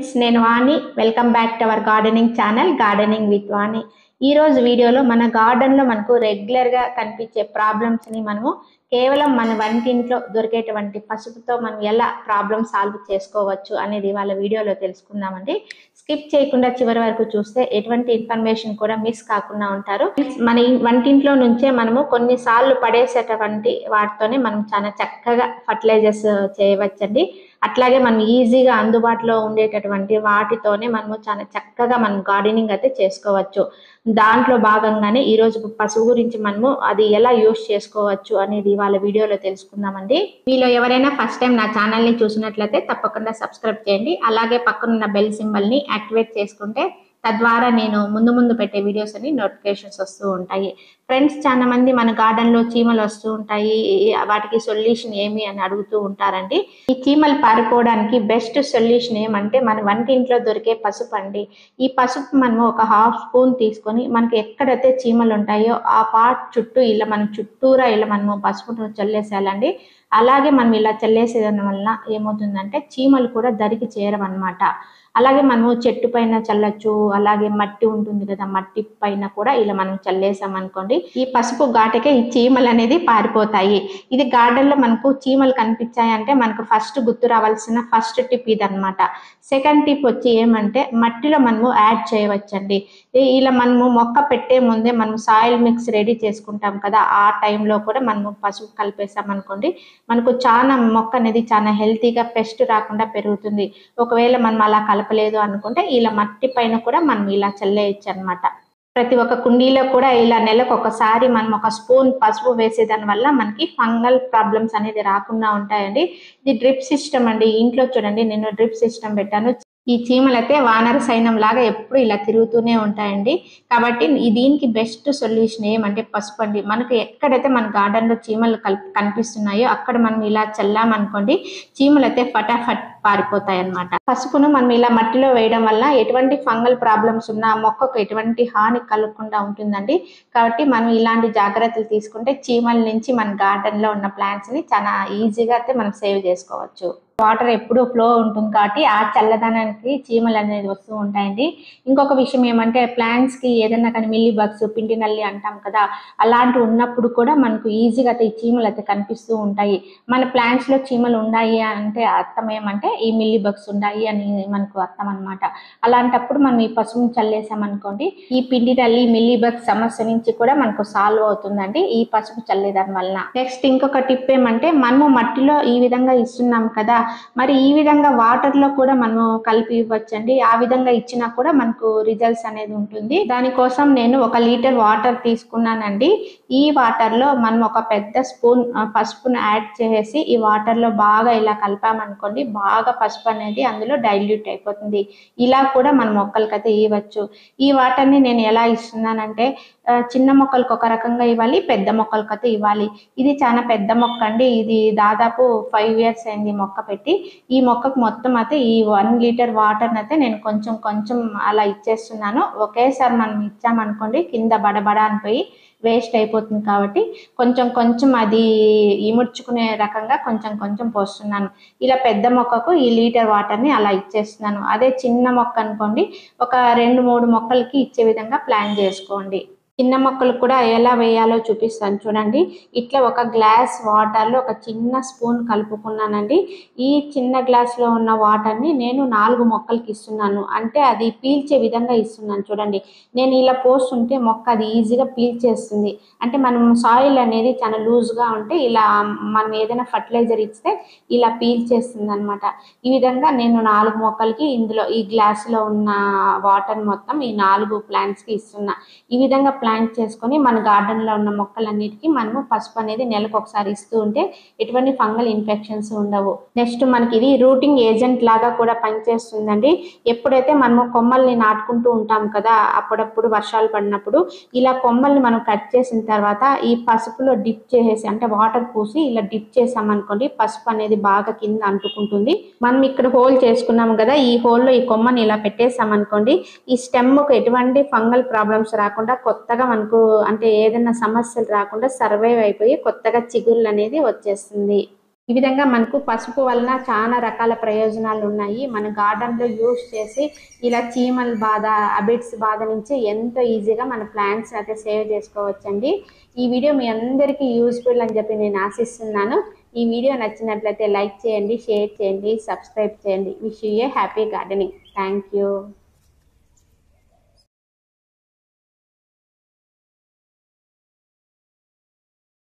Friends, నేను Vani. Welcome back to our gardening channel gardening with Vani. ఈ రోజు వీడియోలో మన గార్డెన్ లో మనకు రెగ్యులర్ గా కనిపించే ప్రాబ్లమ్స్ ని మనము కేవలం మన వంటింట్లో దొరికేటువంటి పసుపుతో మనం ఎలా ప్రాబ్లమ్ సాల్వ్ చేసుకోవచ్చు అనేది వాళ్ళ వీడియోలో తెలుసుకుందామండి. స్కిప్ చేయకుండా చివరి వరకు చూస్తే ఎటువంటి ఇన్ఫర్మేషన్ కూడా మిస్ కాకుండా ఉంటారు. మన వంటింట్లో నుంచే మనము కొన్నిసార్లు పడేసేటువంటి వాటితోనే మనం చాలా చక్కగా ఫర్టిలైజర్స్ చేయవచ్చండి. అట్లాగే మనం ఈజీగా అందుబాటులో ఉండేటటువంటి వాటితోనే మనము చాలా చక్కగా మనం గార్డెనింగ్ అయితే చేసుకోవచ్చు. దాంట్లో భాగంగానే ఈ రోజు పసుపు గురించి మనము అది ఎలా యూస్ చేసుకోవచ్చు అనేది వాళ్ళ వీడియోలో తెలుసుకుందామండి. మీలో ఎవరైనా ఫస్ట్ టైం నా ఛానల్ ని చూసినట్లయితే తప్పకుండా సబ్స్క్రైబ్ చేయండి. అలాగే పక్కనున్న బెల్ సింబల్ ని యాక్టివేట్ చేసుకుంటే తద్వారా నేను ముందు పెట్టే వీడియోస్ అని నోటిఫికేషన్స్ వస్తూ ఉంటాయి. ఫ్రెండ్స్, చాలా మంది మన గార్డెన్ లో చీమలు వస్తూ ఉంటాయి, వాటికి సొల్యూషన్ ఏమి అని అడుగుతూ ఉంటారండి. ఈ చీమలు పారిపోవడానికి బెస్ట్ సొల్యూషన్ ఏమంటే మన వంటింట్లో దొరికే పసుపు అండి. ఈ పసుపు మనము ఒక హాఫ్ స్పూన్ తీసుకొని మనకి ఎక్కడైతే చీమలు ఉంటాయో ఆ పార్ట్ చుట్టూ ఇలా మనం చుట్టూరా ఇలా మనము పసుపును చల్లేసేయాలండి. అలాగే మనం ఇలా చల్లేసేయడం వల్ల ఏమవుతుందంటే చీమలు కూడా దరికి చేరవన్నమాట. అలాగే మనము చెట్టు పైన చల్లచ్చు, అలాగే మట్టి ఉంటుంది కదా, మట్టి పైన కూడా ఇలా మనం చల్లేసాం అనుకోండి, ఈ పసుపు ఘాటకే ఈ చీమలు అనేది పారిపోతాయి. ఇది గార్డెన్ లో మనకు చీమలు కనిపించాయంటే మనకు ఫస్ట్ గుర్తు రావాల్సిన ఫస్ట్ టిప్ ఇది అనమాట. సెకండ్ టిప్ వచ్చి ఏమంటే మట్టిలో మనము యాడ్ చేయవచ్చండి. ఇలా మనము మొక్క పెట్టే ముందే మనం సాయిల్ మిక్స్ రెడీ చేసుకుంటాం కదా, ఆ టైంలో కూడా మనము పసుపు కలిపేసాం అనుకోండి, మనకు చాలా మొక్క అనేది చాలా హెల్తీగా పెస్ట్ రాకుండా పెరుగుతుంది. ఒకవేళ మనం అలా కలపలేదు అనుకుంటే ఇలా మట్టి పైన కూడా మనం ఇలా చల్లేయచ్చు అనమాట. ప్రతి ఒక్క కుండీలో కూడా ఇలా నెలకు ఒకసారి మనం ఒక స్పూన్ పసుపు వేసేదాని వల్ల మనకి ఫంగల్ ప్రాబ్లమ్స్ అనేది రాకుండా ఉంటాయండి. ఇది డ్రిప్ సిస్టమ్ అండి. ఇంట్లో చూడండి, నేను డ్రిప్ సిస్టమ్ పెట్టాను. ఈ చీమలు అయితే వానర సైన్యం లాగా ఎప్పుడు ఇలా తిరుగుతూనే ఉంటాయండి. కాబట్టి దీనికి బెస్ట్ సొల్యూషన్ ఏమంటే పసుపు అండి. మనకు ఎక్కడైతే మన గార్డెన్ లో చీమలు కనిపిస్తున్నాయో అక్కడ మనం ఇలా చల్లామనుకోండి, చీమలు అయితే ఫటాఫట్ పారిపోతాయి అన్నమాట. పసుపును మనం ఇలా మట్టిలో వేయడం వల్ల ఎటువంటి ఫంగల్ ప్రాబ్లమ్స్ ఉన్నా మొక్కకు ఎటువంటి హాని కలగకుండా ఉంటుందండి. కాబట్టి మనం ఇలాంటి జాగ్రత్తలు తీసుకుంటే చీమల నుంచి మన గార్డెన్ లో ఉన్న ప్లాంట్స్ ని చాలా ఈజీగా అయితే మనం సేవ్ చేసుకోవచ్చు. వాటర్ ఎప్పుడూ ఫ్లో ఉంటుంది కాబట్టి ఆ చల్లదనానికి చీమలు అనేది వస్తూ ఉంటాయండి. ఇంకొక విషయం ఏమంటే ప్లాంట్స్ కి ఏదైనా కానీ మిల్లీ బగ్స్, పిండి నల్లి అంటాం కదా, అలాంటివి ఉన్నప్పుడు కూడా మనకు ఈజీగా అయితే ఈ చీమలు అయితే కనిపిస్తూ ఉంటాయి. మన ప్లాంట్స్ లో చీమలు ఉన్నాయి అంటే అర్థం ఏమంటే ఈ మిల్లీ బగ్స్ ఉన్నాయి అని మనకు అర్థం అనమాట. అలాంటప్పుడు మనం ఈ పసుపుని చల్లేసామనుకోండి, ఈ పిండి నల్లి, మిల్లీ బగ్స్ సమస్య నుంచి కూడా మనకు సాల్వ్ అవుతుందండి ఈ పసుపు చల్లేదాని వల్ల. నెక్స్ట్ ఇంకొక టిప్ ఏమంటే మనము మట్టిలో ఈ విధంగా ఇస్తున్నాం కదా, మరి ఈ విధంగా వాటర్ లో కూడా మనము కలిపి ఇవ్వచ్చండి. ఆ విధంగా ఇచ్చినా కూడా మనకు రిజల్ట్స్ అనేది ఉంటుంది. దానికోసం నేను 1 లీటర్ వాటర్ తీసుకున్నానండి. ఈ వాటర్ లో మనం ఒక పెద్ద స్పూన్ పసుపును యాడ్ చేసి ఈ వాటర్ లో బాగా ఇలా కలిపామనుకోండి, బాగా పసుపు అనేది అందులో డైల్యూట్ అయిపోతుంది. ఇలా కూడా మన మొక్కలకైతే ఇవ్వచ్చు. ఈ వాటర్ ని నేను ఎలా ఇస్తున్నానంటే చిన్న మొక్కలకు ఒక రకంగా ఇవ్వాలి, పెద్ద మొక్కలకైతే ఇవ్వాలి. ఇది చాలా పెద్ద మొక్క అండి. ఇది దాదాపు 5 years అయింది మొక్క పెట్టి. ఈ మొక్కకు మొత్తం అయితే ఈ 1 లీటర్ వాటర్ అయితే నేను కొంచెం అలా ఇచ్చేస్తున్నాను. ఒకేసారి మనం ఇచ్చామనుకోండి కింద బడబడ అని పోయి వేస్ట్ అయిపోతుంది. కాబట్టి కొంచెం అది ఇముడ్చుకునే రకంగా కొంచెం పోస్తున్నాను. ఇలా పెద్ద మొక్కకు ఈ లీటర్ వాటర్ని అలా ఇచ్చేస్తున్నాను. అదే చిన్న మొక్క అనుకోండి, ఒక 2-3 మొక్కలకి ఇచ్చే విధంగా ప్లాన్ చేసుకోండి. చిన్న మొక్కలు కూడా ఎలా వేయాలో చూపిస్తాను చూడండి. ఇట్లా ఒక గ్లాస్ వాటర్లో ఒక చిన్న స్పూన్ కలుపుకున్నానండి. ఈ చిన్న గ్లాస్లో ఉన్న వాటర్ని నేను 4 మొక్కలకి ఇస్తున్నాను. అంటే అది పీల్చే విధంగా ఇస్తున్నాను చూడండి. నేను ఇలా పోస్తుంటే మొక్క అది ఈజీగా పీల్చేస్తుంది. అంటే మనం సాయిల్ అనేది చాలా లూజ్గా ఉంటే ఇలా మనం ఏదైనా ఫర్టిలైజర్ ఇస్తే ఇలా పీల్చేస్తుంది అనమాట. ఈ విధంగా నేను 4 మొక్కలకి ఇందులో ఈ గ్లాసులో ఉన్న వాటర్ మొత్తం ఈ 4 ప్లాంట్స్కి ఇస్తున్నా. ఈ విధంగా ప్లాంట్ చేసుకొని మన గార్డెన్లో ఉన్న మొక్కలన్నిటికీ మనము పసుపు అనేది నెలకు ఒకసారి ఇస్తూ ఉంటే ఎటువంటి ఫంగల్ ఇన్ఫెక్షన్స్ ఉండవు. నెక్స్ట్ మనకి ఇది రూటింగ్ ఏజెంట్ లాగా కూడా పనిచేస్తుందండి. ఎప్పుడైతే మనము కొమ్మల్ని నాటుకుంటూ ఉంటాం కదా, అప్పుడప్పుడు వర్షాలు పడినప్పుడు ఇలా కొమ్మల్ని మనం కట్ చేసిన తర్వాత ఈ పసుపులో డిప్ చేసేసి అంటే వాటర్ పూసి ఇలా డిప్ చేసామనుకోండి, పసుపు అనేది బాగా కింద అంటుకుంటుంది. మనం ఇక్కడ హోల్ చేసుకున్నాము కదా, ఈ హోల్లో ఈ కొమ్మని ఇలా పెట్టేసామనుకోండి, ఈ స్టెమ్కు ఎటువంటి ఫంగల్ ప్రాబ్లమ్స్ రాకుండా కొత్తగా మనకు అంటే ఏదైనా సమస్యలు రాకుండా సర్వైవ్ అయిపోయి కొత్తగా చిగుళ్ళు అనేది వచ్చేస్తుంది. ఈ విధంగా మనకు పసుపు వలన చాలా రకాల ప్రయోజనాలు ఉన్నాయి. మన గార్డెన్లో యూజ్ చేసి ఇలా చీమల బాధ, అబిడ్స్ బాధ నుంచి ఎంతో ఈజీగా మన ప్లాంట్స్ అయితే సేవ్ చేసుకోవచ్చండి. ఈ వీడియో మీ అందరికీ యూస్ఫుల్ అని చెప్పి నేను ఆశిస్తున్నాను. ఈ వీడియో నచ్చినట్లయితే లైక్ చేయండి, షేర్ చేయండి, సబ్స్క్రైబ్ చేయండి. Wish you A happy gardening. Thank you.